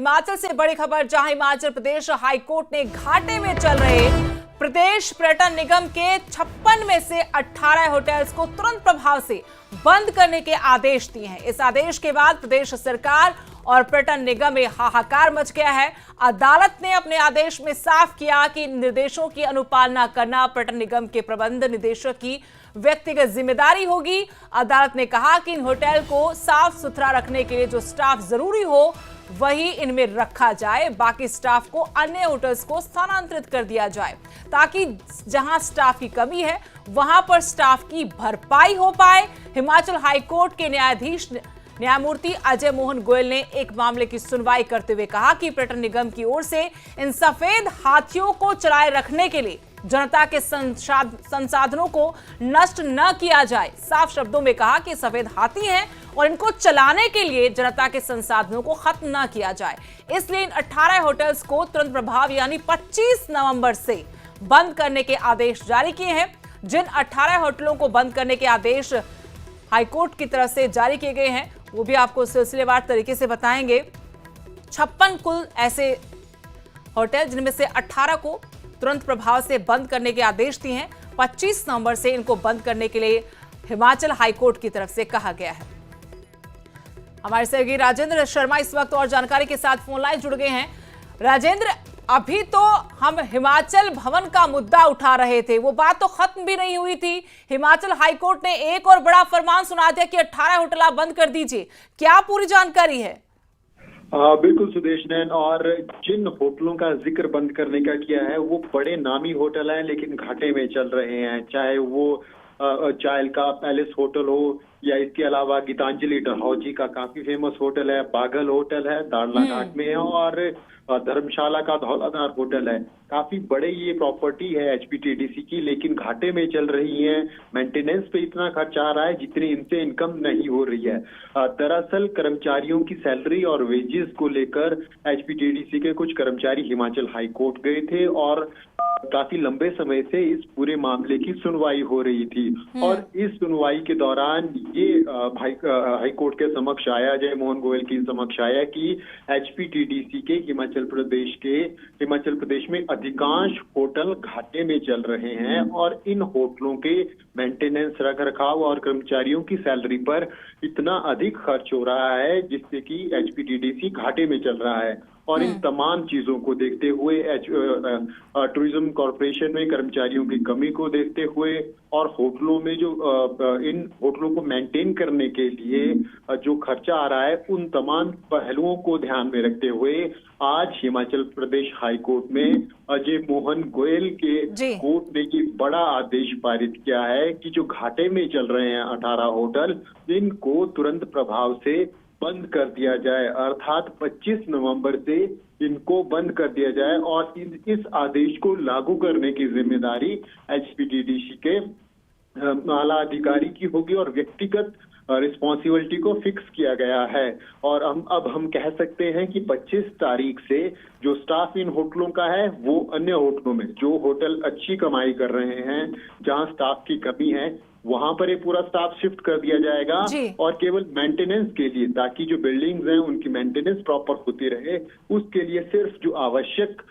हिमाचल से बड़ी खबर, जहां हिमाचल प्रदेश हाईकोर्ट ने घाटे में चल रहे प्रदेश पर्यटन निगम के 56 में से 18 होटल्स को तुरंत प्रभाव से बंद करने के आदेश दिए हैं। इस आदेश के बाद प्रदेश सरकार और पर्यटन निगम में हाहाकार मच गया है। अदालत ने अपने आदेश में साफ किया कि निर्देशों की अनुपालना करना पर्यटन निगम के प्रबंध निदेशक की व्यक्तिगत जिम्मेदारी होगी। अदालत ने कहा कि इन होटल को साफ सुथरा रखने के लिए जो स्टाफ जरूरी हो वही इनमें रखा जाए, बाकी स्टाफ को अन्य होटल्स को स्थानांतरित कर दिया जाए, ताकि जहां स्टाफ की कमी है वहां पर स्टाफ की भरपाई हो पाए। हिमाचल हाईकोर्ट के न्यायाधीश न्यायमूर्ति अजय मोहन गोयल ने एक मामले की सुनवाई करते हुए कहा कि पर्यटन निगम की ओर से इन सफेद हाथियों को चलाए रखने के लिए जनता के संसाधनों को नष्ट न किया जाए। साफ शब्दों में कहा कि सफेद हाथी हैं और इनको चलाने के लिए जनता के संसाधनों को खत्म न किया जाए। इसलिए इन 18 होटल्स को तुरंत प्रभाव यानी 25 नवंबर से बंद करने के आदेश जारी किए हैं। जिन 18 होटलों को बंद करने के आदेश हाईकोर्ट की तरफ से जारी किए गए हैं वो भी आपको सिलसिलेवार तरीके से बताएंगे। 56 कुल ऐसे होटल जिनमें से 18 को तुरंत प्रभाव से बंद करने के आदेश दिए हैं। 25 नवंबर से इनको बंद करने के लिए हिमाचल हाईकोर्ट की तरफ से कहा गया है। हमारे सहयोगी राजेंद्र शर्मा इस वक्त और जानकारी के साथ फोन लाइन जुड़ गए हैं। राजेंद्र, अभी तो हम हिमाचल भवन का मुद्दा उठा रहे थे, वो बात तो खत्म भी नहीं हुई थी। हिमाचल हाईकोर्ट ने एक और बड़ा फरमान सुना दिया कि 18 होटल आप बंद कर दीजिए। क्या पूरी जानकारी है? बिल्कुल सुदेश नैन, और जिन होटलों का जिक्र बंद करने का किया है वो बड़े नामी होटल हैं लेकिन घाटे में चल रहे हैं, चाहे वो चायल का पैलेस होटल हो या इसके अलावा गीतांजलि डलहौजी का काफी फेमस होटल है, बागल होटल है, दाड़ला घाट में है, और धर्मशाला का धौलाधार होटल है। काफी बड़े ये प्रॉपर्टी है एचपीटीडीसी की, लेकिन घाटे में चल रही है। मेंटेनेंस पे इतना खर्च आ रहा है जितनी इनसे इनकम नहीं हो रही है। दरअसल कर्मचारियों की सैलरी और वेजेस को लेकर एचपीटीडीसी के कुछ कर्मचारी हिमाचल हाई कोर्ट गए थे और काफी लंबे समय से इस पूरे मामले की सुनवाई हो रही थी। और इस सुनवाई के दौरान ये हाई कोर्ट के समक्ष आया, जय मोहन गोयल की समक्ष आया कि एचपीटीडीसी के हिमाचल प्रदेश में अधिकांश होटल घाटे में चल रहे हैं और इन होटलों के मेंटेनेंस, रख रखाव और कर्मचारियों की सैलरी पर इतना अधिक खर्च हो रहा है जिससे कि एचपीटीडीसी घाटे में चल रहा है। और इन तमाम चीजों को देखते हुए टूरिज्म कॉर्पोरेशन में कर्मचारियों की कमी को देखते हुए और होटलों में जो इन होटलों को मेंटेन करने के लिए जो खर्चा आ रहा है, उन तमाम पहलुओं को ध्यान में रखते हुए आज हिमाचल प्रदेश हाई कोर्ट में अजय मोहन गोयल के कोर्ट ने ये बड़ा आदेश पारित किया है कि जो घाटे में चल रहे हैं 18 होटल, इनको तुरंत प्रभाव से बंद कर दिया जाए, अर्थात 25 नवंबर से इनको बंद कर दिया जाए। और इस आदेश को लागू करने की जिम्मेदारी एचपीटीडीसी के आला अधिकारी की होगी और व्यक्तिगत रिस्पॉन्सिबिलिटी को फिक्स किया गया है। और अब हम कह सकते हैं कि 25 तारीख से जो स्टाफ इन होटलों का है वो अन्य होटलों में, जो होटल अच्छी कमाई कर रहे हैं, जहां स्टाफ की कमी है, वहां पर ये पूरा स्टाफ शिफ्ट कर दिया जाएगा और केवल मेंटेनेंस के लिए, ताकि जो बिल्डिंग्स हैं उनकी मेंटेनेंस प्रॉपर होती रहे, उसके लिए सिर्फ जो आवश्यक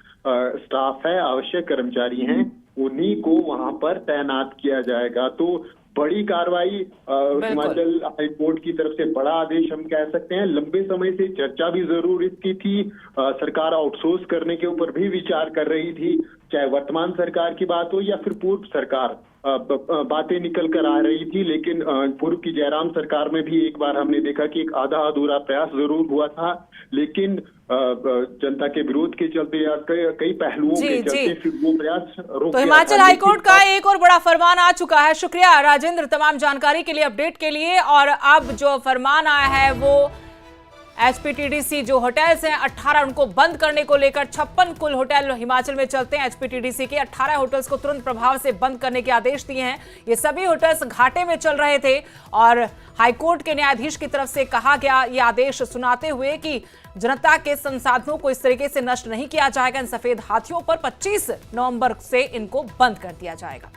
स्टाफ है, आवश्यक कर्मचारी हैं, उन्हीं को वहां पर तैनात किया जाएगा। तो बड़ी कार्रवाई हिमाचल हाई कोर्ट की तरफ से बड़ा आदेश हम कह सकते हैं। लंबे समय से चर्चा भी जरूर इसकी थी, सरकार आउटसोर्स करने के ऊपर भी विचार कर रही थी, चाहे वर्तमान सरकार की बात हो या फिर पूर्व सरकार, बातें निकल कर आ रही थी। लेकिन पूर्व की जयराम सरकार में भी एक बार हमने देखा कि एक आधा अधूरा प्रयास जरूर हुआ था, लेकिन जनता के विरोध के चलते या कई पहलुओं के चलते फिर वो प्रयास रोक तो हिमाचल हाईकोर्ट का एक और बड़ा फरमान आ चुका है। शुक्रिया राजेंद्र तमाम जानकारी के लिए, अपडेट के लिए। और अब जो फरमान आया है वो एचपीटीडीसी जो होटल्स हैं 18 उनको बंद करने को लेकर 56 कुल होटल हिमाचल में चलते हैं। एचपीटीडीसी के 18 होटल्स को तुरंत प्रभाव से बंद करने के आदेश दिए हैं। ये सभी होटल्स घाटे में चल रहे थे और हाईकोर्ट के न्यायाधीश की तरफ से कहा गया ये आदेश सुनाते हुए कि जनता के संसाधनों को इस तरीके से नष्ट नहीं किया जाएगा। इन सफेद हाथियों पर 25 नवंबर से इनको बंद कर दिया जाएगा।